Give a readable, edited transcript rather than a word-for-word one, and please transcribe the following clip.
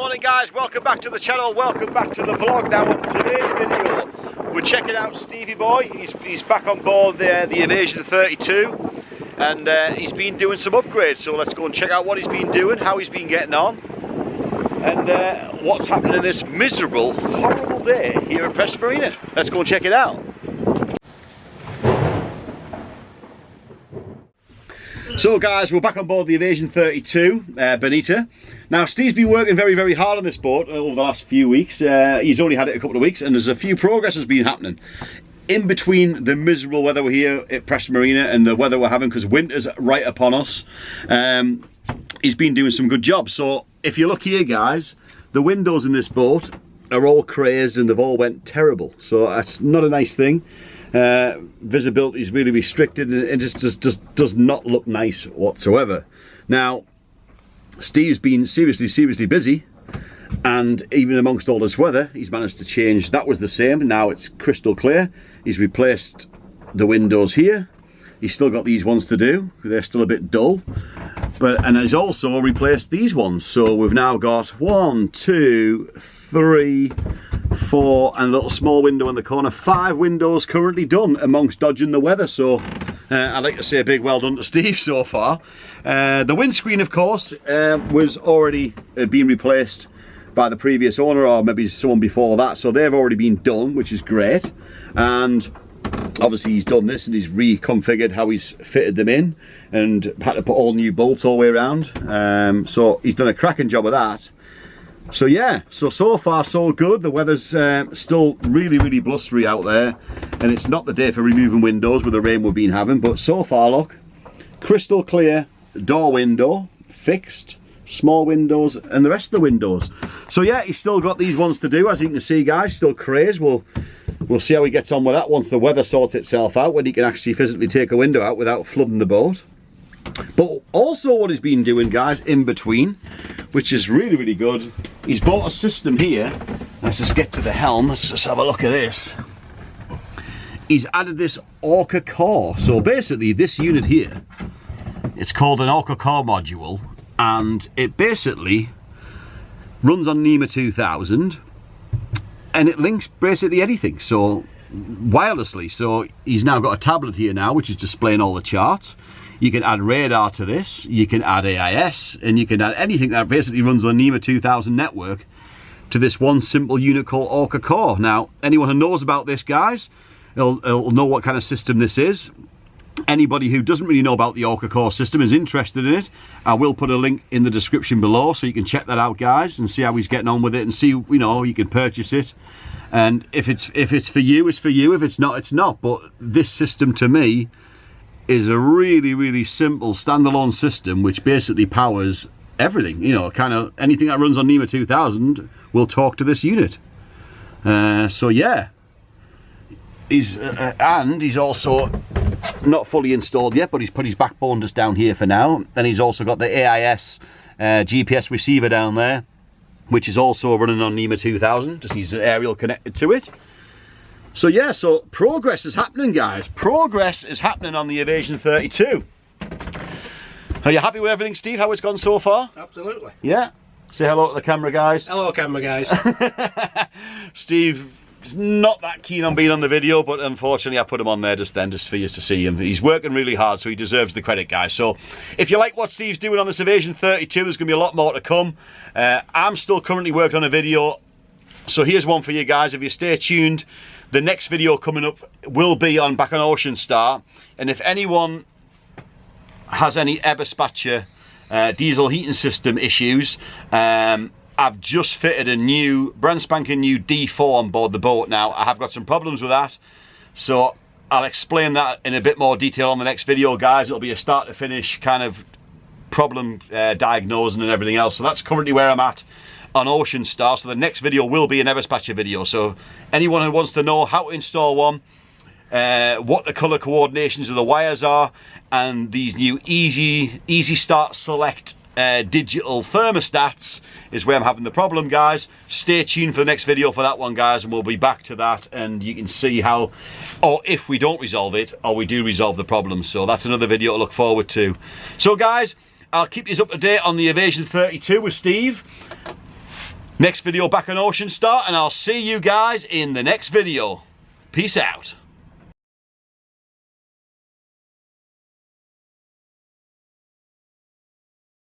morning guys, welcome back to the channel, welcome back to the vlog. Now on today's video, we're checking out Stevie Boy. He's back on board the Evasion 32 and he's been doing some upgrades, so let's go and check out what he's been doing, how he's been getting on and what's happening in this miserable, horrible day here at Preston Marina. Let's go and check it out. So guys, we're back on board the Evasion 32 Beneteau. Now Steve's been working very hard on this boat over the last few weeks. He's only had it a couple of weeks and there's a few progress has been happening in between the miserable weather we're here at Preston Marina and the weather we're having because winter's right upon us. He's been doing some good jobs. So if you look here guys, the windows in this boat are all crazed and they've all went terrible, so that's not a nice thing. Visibility is really restricted and it just does not look nice whatsoever. Now Steve's been seriously busy, and even amongst all this weather he's managed to change. That was the same, now it's crystal clear. He's replaced the windows here. He's still got these ones to do, they're still a bit dull, and he's also replaced these ones. So we've now got 1, 2, 3, 4 and a little small window in the corner. 5 windows currently done amongst dodging the weather, so I'd like to say a big well done to Steve so far. The windscreen of course was already been replaced by the previous owner or maybe someone before that, so they've already been done, which is great. And obviously he's done this and he's reconfigured how he's fitted them in and had to put all new bolts all the way around. So he's done a cracking job of that. So yeah, so far so good. The weather's still really blustery out there and it's not the day for removing windows with the rain we've been having, but so far look, crystal clear door window fixed, small windows and the rest of the windows. So yeah, he's still got these ones to do, as you can see guys, still crazed. We'll see how he gets on with that once the weather sorts itself out, when he can actually physically take a window out without flooding the boat. But also what he's been doing guys in between, which is really good, he's bought a system here. Let's just get to the helm, let's just have a look at this. He's added this Orca Core. So basically this unit here, it's called an Orca Core module and it basically runs on NEMA 2000 and it links basically anything, so wirelessly. So he's now got a tablet here now which is displaying all the charts. You can add radar to this, you can add AIS, and you can add anything that basically runs on NEMA 2000 network to this one simple unit called Orca Core. Now, anyone who knows about this, guys, will know what kind of system this is. Anybody who doesn't really know about the Orca Core system is interested in it, I will put a link in the description below so you can check that out, guys, and see how he's getting on with it and see, you know, you can purchase it. And if it's for you, it's for you. If it's not, it's not. But this system to me is a really simple standalone system which basically powers everything. You know, kind of anything that runs on NEMA 2000 will talk to this unit. So yeah, he's also not fully installed yet, but he's put his backbone just down here for now. Then he's also got the AIS GPS receiver down there, which is also running on NEMA 2000. Just needs an aerial connected to it. So yeah, so progress is happening guys. Progress is happening on the Evasion 32. Are you happy with everything, Steve? How it's gone so far? Absolutely. Yeah. Say hello to the camera guys. Hello camera guys. Steve is not that keen on being on the video, but unfortunately I put him on there just for you to see him. He's working really hard, so he deserves the credit, guys. So if you like what Steve's doing on this Evasion 32, there's going to be a lot more to come. I'm still currently working on a video, so here's one for you guys. If you stay tuned, the next video coming up will be back on Ocean Star, and if anyone has any Evasion diesel heating system issues, I've just fitted a new, brand spanking new D4 on board the boat now. I have got some problems with that, so I'll explain that in a bit more detail on the next video, guys. It'll be a start to finish kind of problem diagnosing and everything else. So that's currently where I'm at on Ocean Star. So the next video will be an Evasion video. So anyone who wants to know how to install one, what the color coordinations of the wires are, and these new easy start select digital thermostats is where I'm having the problem, guys. Stay tuned for the next video for that one, guys, and we'll be back to that and you can see how, or if we don't resolve it, or we do resolve the problem. So that's another video to look forward to. So guys, I'll keep you up to date on the Evasion 32 with Steve. Next video back on Ocean Star, and I'll see you guys in the next video. Peace out.